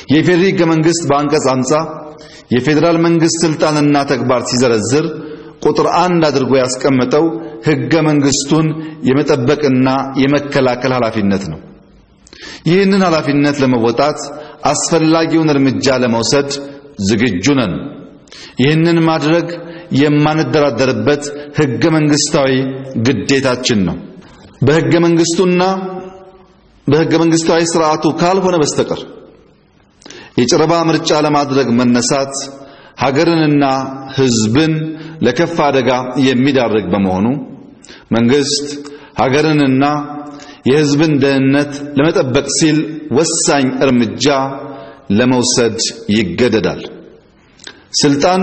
የፌዴራል ሕገ መንግስት በአንቀጽ 50 የፌዴራል መንግስት ስልጣንና ተግባር ሲዘረዝር ቁጥር 1 አድርጎ ያስቀመጠው ሕገ መንግስቱን የመጠበቅና የመከላከል ኃላፊነት ነው። ይህንን ኃላፊነት ለመወጣት አስፈላጊውን እርምጃ ለመውሰድ ዝግጁ ነን። ይህንን ማድረግ የማንደራደርበት ሕገ መንግስታዊ ግዴታችን ነው። በሕገ መንግስቱና በሕገ መንግስታዊ ስርዓቱ ካልሆነ በስተቀር የጨረባ ምርጫ ለማድረግ መነሳት ሀገርንና ህዝብን ለከፋ አደጋ የሚዳርግ በመሆኑ መንግስት ሀገርንና የህዝብን ደህንነት ለመጠበቅ ሲል ወሳኝ እርምጃ ለመውሰድ ይገደዳል። ስልጣን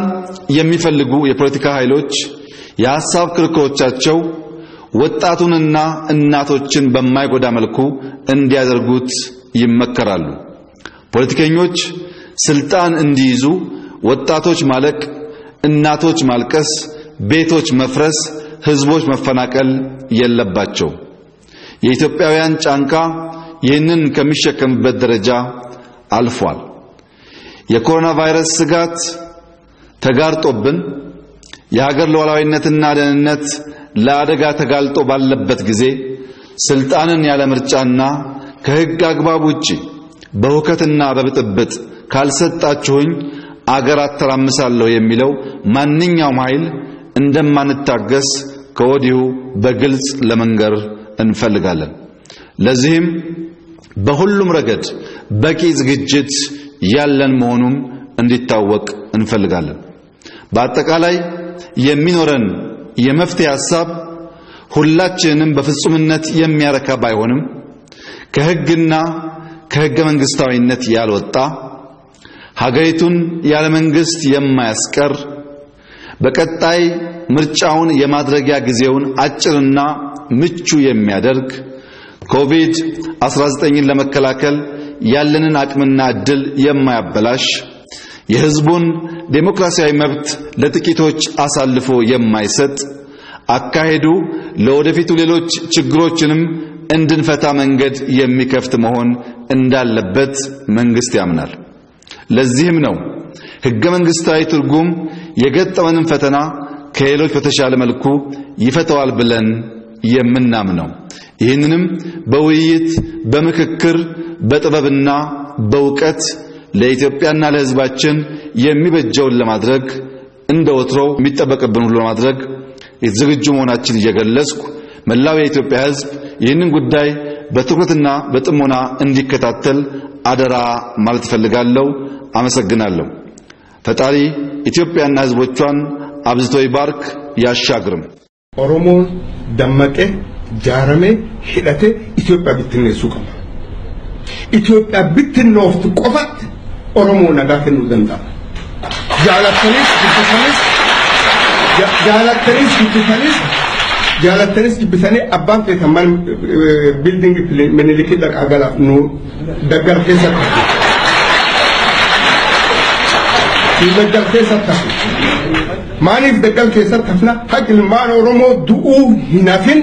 የሚፈልጉ የፖለቲካ ኃይሎች የሐሳብ ክርክሮቻቸው ወጣቱንና እናቶችን በማይጎዳ መልኩ እንዲያደርጉት ይመከራሉ። ፖለቲከኞች ስልጣን እንዲይዙ ወጣቶች ማለቅ፣ እናቶች ማልቀስ፣ ቤቶች መፍረስ፣ ህዝቦች መፈናቀል የለባቸው። የኢትዮጵያውያን ጫንቃ ይህንን ከሚሸከምበት ደረጃ አልፏል። የኮሮና ቫይረስ ስጋት ተጋርጦብን የሀገር ሉዓላዊነትና ደህንነት ለአደጋ ተጋልጦ ባለበት ጊዜ ስልጣንን ያለ ምርጫና ከህግ አግባብ ውጪ በሁከትና በብጥብጥ ካልሰጣችሁኝ አገር አተራምሳለሁ የሚለው ማንኛውም ኃይል እንደማንታገስ ከወዲሁ በግልጽ ለመንገር እንፈልጋለን። ለዚህም በሁሉም ረገድ በቂ ዝግጅት ያለን መሆኑን እንዲታወቅ እንፈልጋለን። በአጠቃላይ የሚኖረን የመፍትሄ ሐሳብ ሁላችንንም በፍጹምነት የሚያረካ ባይሆንም ከህግና ከህገ መንግስታዊነት ያልወጣ ሀገሪቱን ያለ መንግስት የማያስቀር በቀጣይ ምርጫውን የማድረጊያ ጊዜውን አጭርና ምቹ የሚያደርግ ኮቪድ-19ን ለመከላከል ያለንን አቅምና እድል የማያበላሽ የህዝቡን ዴሞክራሲያዊ መብት ለጥቂቶች አሳልፎ የማይሰጥ አካሄዱ ለወደፊቱ ሌሎች ችግሮችንም እንድንፈታ መንገድ የሚከፍት መሆን እንዳለበት መንግስት ያምናል። ለዚህም ነው ህገ መንግስታዊ ትርጉም የገጠመንን ፈተና ከሌሎች በተሻለ መልኩ ይፈታዋል ብለን የምናምነው። ይህንንም በውይይት በምክክር በጥበብና በእውቀት ለኢትዮጵያና ለህዝባችን የሚበጀውን ለማድረግ እንደወትሮው የሚጠበቅብን ሁሉ ለማድረግ ዝግጁ መሆናችን እየገለጽኩ መላው የኢትዮጵያ ህዝብ ይህንን ጉዳይ በትኩረትና በጥሞና እንዲከታተል አደራ ማለት ፈልጋለሁ። አመሰግናለሁ። ፈጣሪ ኢትዮጵያና ህዝቦቿን አብዝቶ ይባርክ ያሻግርም። ኦሮሞ ደመቀ ጃረሜ ሂደቴ ኢትዮጵያ ብትነሱ ቀማ ኢትዮጵያ ብትኖፍት ቆፋት ኦሮሞ ነጋከኑ ዘንዳ ጃላተኒስ ብትፈኔ አባን ተማን ቢልዲንግ ምን ልክዳ አገላ ኑ ደጋር ከሰጣ ይበደል ከሰጣ ማኒፍ ደጋር ከሰጣና ሀቅል ማን ኦሮሞ ዱኡ ሂናፊን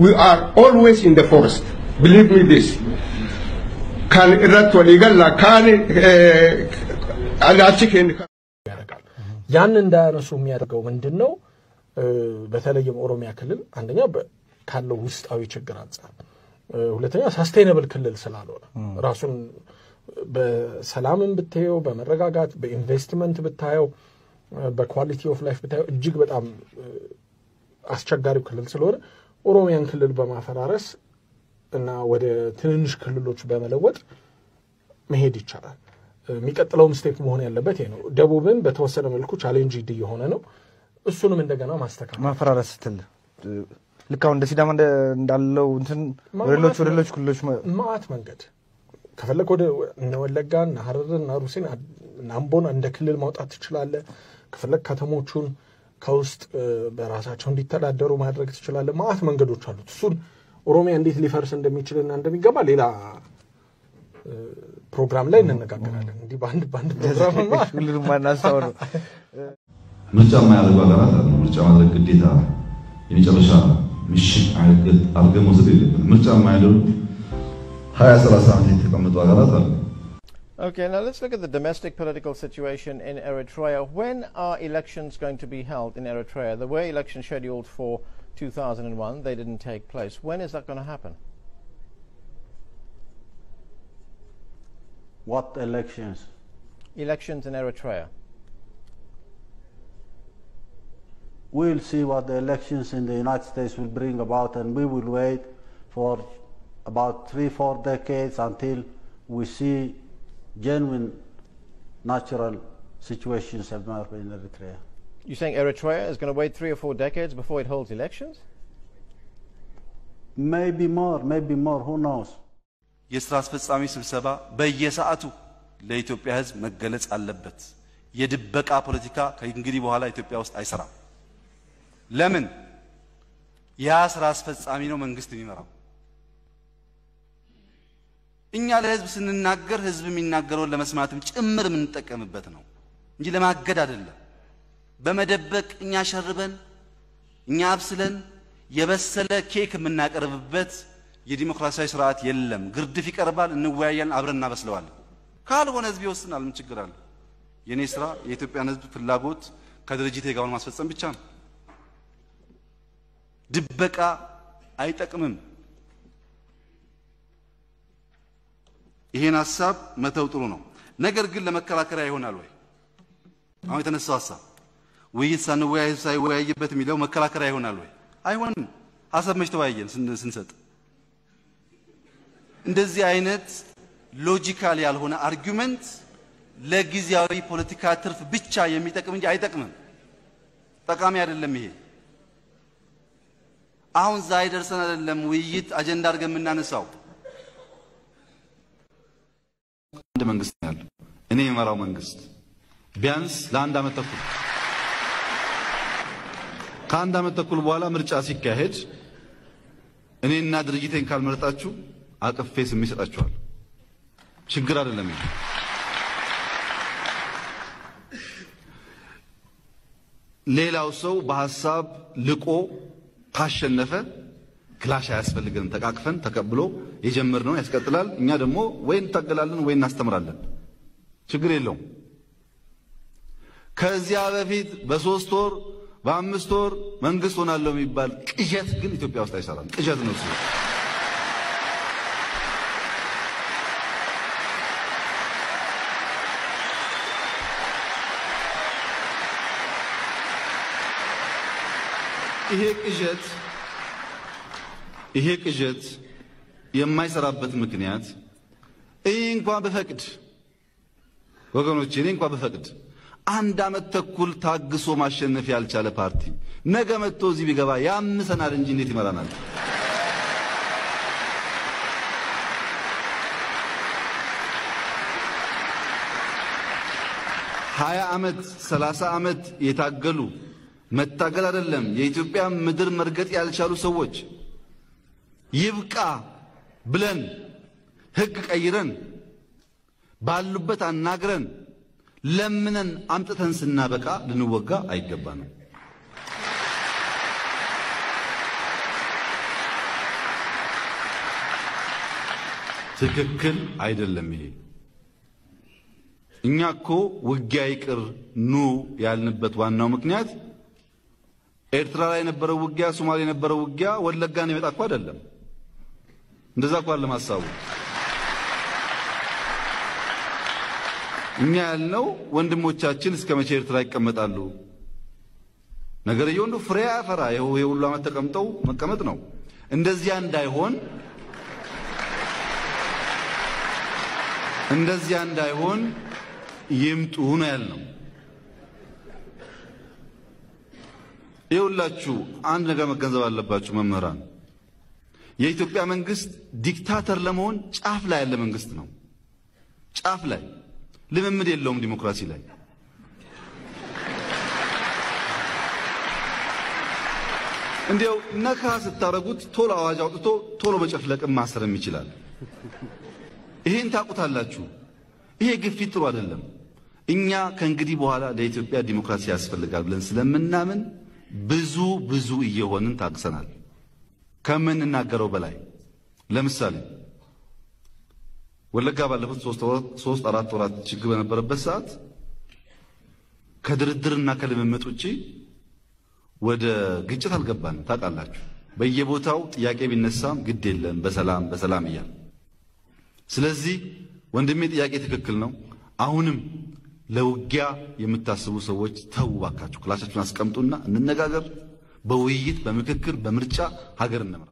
we are always in the forest believe me this kan irat ወሊገላ kan አላችከን ያረጋል ያን እንዳያነሱ የሚያደርገው ምንድነው በተለይም ኦሮሚያ ክልል አንደኛ ካለው ውስጣዊ ችግር አንፃር ሁለተኛ ሳስቴይነብል ክልል ስላልሆነ ራሱን በሰላምን ብታየው በመረጋጋት በኢንቨስትመንት ብታየው በኳሊቲ ኦፍ ላይፍ ብታየው እጅግ በጣም አስቸጋሪው ክልል ስለሆነ ኦሮሚያን ክልል በማፈራረስ እና ወደ ትንንሽ ክልሎች በመለወጥ መሄድ ይቻላል። የሚቀጥለው ስቴፕ መሆን ያለበት ይሄ ነው። ደቡብን በተወሰነ መልኩ ቻሌንጅ ይሆነ ነው። እሱንም እንደገና ማስተካከል ማፈራረስ ስትል ልካው እንደ ሲዳማ እንዳለው እንትን ወደሎች ክልሎች ማአት መንገድ ከፈለክ ወደ ወለጋና ሐረርና ሩሲን አምቦን እንደ ክልል ማውጣት ትችላለህ። ከፈለክ ከተሞቹን ከውስጥ በራሳቸው እንዲተዳደሩ ማድረግ ትችላለህ። ማአት መንገዶች አሉት። እሱን ኦሮሚያ እንዴት ሊፈርስ እንደሚችልና እንደሚገባ ሌላ ፕሮግራም ላይ እንነጋገራለን። እንዴ ባንድ ፕሮግራም ሁሉንም ማናሳው ነው። ምርጫ ማያደርጉ ሀገራት አሉ። ምርጫ ማድረግ ግዴታ የመጨረሻ ምሽት አድርገን መውሰድ የለብንም። ምርጫ ማያደርጉ 20-30 ዓመት የተቀመጡ ሀገራት አሉ። Okay, now let's look at the domestic political situation in Eritrea. When are elections going to be held in Eritrea? There were elections scheduled for 2001. They didn't take place. When is that going to happen? What elections? Elections in Eritrea. We'll see what the elections in the United States will bring about, and we will wait for about 3-4 decades until we see genuine natural situations emerge in Eritrea. You're saying Eritrea is going to wait 3 or 4 decades before it holds elections? Maybe more, who knows? የስራ አስፈጻሚ ስብሰባ በየሰዓቱ ለኢትዮጵያ ሕዝብ መገለጽ አለበት። የድበቃ ፖለቲካ ከእንግዲህ በኋላ ኢትዮጵያ ውስጥ አይሰራም። ለምን? ያ ስራ አስፈጻሚ ነው መንግስት የሚመራው። እኛ ለህዝብ ስንናገር ህዝብ የሚናገረውን ለመስማትም ጭምር የምንጠቀምበት ነው እንጂ ለማገድ አይደለም። በመደበቅ እኛ ሸርበን እኛ አብስለን የበሰለ ኬክ የምናቀርብበት የዲሞክራሲያዊ ስርዓት የለም። ግርድፍ ይቀርባል፣ እንወያያለን፣ አብረን እናበስለዋለን። ካልሆነ ህዝብ ይወስናል። ምን ችግር አለ? የኔ ስራ የኢትዮጵያን ህዝብ ፍላጎት ከድርጅቴ ጋር ማስፈጸም ብቻ ነው። ድበቃ አይጠቅምም። ይሄን ሐሳብ መተው ጥሩ ነው። ነገር ግን ለመከራከሪያ ይሆናል ወይ? አሁን የተነሳው ሐሳብ ውይይት ሳንወያይ ሳይወያይበት የሚለው መከራከሪያ ይሆናል ወይ? አይሆንም። ሐሳብ መች ተወያየን ስንሰጥ። እንደዚህ አይነት ሎጂካል ያልሆነ አርጊውመንት ለጊዜያዊ ፖለቲካ ትርፍ ብቻ የሚጠቅም እንጂ አይጠቅምም። ጠቃሚ አይደለም። ይሄ አሁን ዛሬ ደርሰን አይደለም ውይይት አጀንዳ አድርገን የምናነሳው። አንድ መንግስት ያለው እኔ የመራው መንግስት ቢያንስ ለአንድ አመት ተኩል ከአንድ አመት ተኩል በኋላ ምርጫ ሲካሄድ እኔና ድርጅቴን ካልመረጣችሁ አቅፌ ስም ይሰጣችኋል። ችግር አይደለም። ሌላው ሰው በሐሳብ ልቆ ካሸነፈ ክላሽ አያስፈልግንም። ተቃቅፈን ተቀብሎ የጀመርነው ያስቀጥላል። እኛ ደግሞ ወይ እንታገላለን ወይ እናስተምራለን። ችግር የለውም። ከዚያ በፊት በ3 ወር በ5 ወር መንግስት ሆናለሁ የሚባል ቅዠት ግን ኢትዮጵያ ውስጥ አይሰራም። ቅዠት ነው እሱ። ይሄ ቅዠት የማይሰራበት ምክንያት እንኳን በፈቅድ ወገኖቼ እንኳን በፈቅድ አንድ አመት ተኩል ታግሶ ማሸነፍ ያልቻለ ፓርቲ ነገ መጥቶ እዚህ ቢገባ ያምሰናል እንጂ እንዴት ይመራናል? ሀያ አመት 30 አመት የታገሉ መታገል አይደለም የኢትዮጵያ ምድር መርገጥ ያልቻሉ ሰዎች ይብቃ ብለን ህግ ቀይረን ባሉበት አናግረን ለምነን አምጥተን ስናበቃ ልንወጋ አይገባንም። ትክክል አይደለም ይሄ። እኛ እኮ ውጊያ ይቅር ኑ ያልንበት ዋናው ምክንያት ኤርትራ ላይ የነበረው ውጊያ፣ ሶማሌ የነበረው ውጊያ ወለጋን ይመጣ እኮ አይደለም። እንደዛ እኮ አይደለም ሐሳቡ። እኛ ያልነው ወንድሞቻችን እስከ መቼ ኤርትራ ይቀመጣሉ? ነገርየው እንደው ፍሬ ያፈራ የሁሉ ዓመት ተቀምጠው መቀመጥ ነው። እንደዚያ እንዳይሆን ይምጡ ነው ያልነው። ይኸውላችሁ አንድ ነገር መገንዘብ አለባችሁ መምህራን። የኢትዮጵያ መንግስት ዲክታተር ለመሆን ጫፍ ላይ ያለ መንግስት ነው። ጫፍ ላይ ልምምድ የለውም ዲሞክራሲ ላይ። እንዲያው ነካ ስታረጉት ቶሎ አዋጅ አውጥቶ ቶሎ በጨፍለቅም ማሰርም ይችላል። ይሄን ታውቁታላችሁ። ይሄ ግፊት ጥሩ አይደለም። እኛ ከእንግዲህ በኋላ ለኢትዮጵያ ዲሞክራሲ ያስፈልጋል ብለን ስለምናምን ብዙ እየሆንን ታግሰናል ከምንናገረው በላይ። ለምሳሌ ወለጋ ባለፉት 3-4 ወራት ችግር በነበረበት ሰዓት ከድርድርና ከልምምጥ ውጪ ወደ ግጭት አልገባንም። ታውቃላችሁ በየቦታው ጥያቄ ቢነሳም ግድ የለም በሰላም እያል። ስለዚህ ወንድሜ ጥያቄ ትክክል ነው። አሁንም ለውጊያ የምታስቡ ሰዎች ተው ባካችሁ፣ ክላሻችሁን አስቀምጡና እንነጋገር። በውይይት በምክክር በምርጫ ሀገር እንመራ።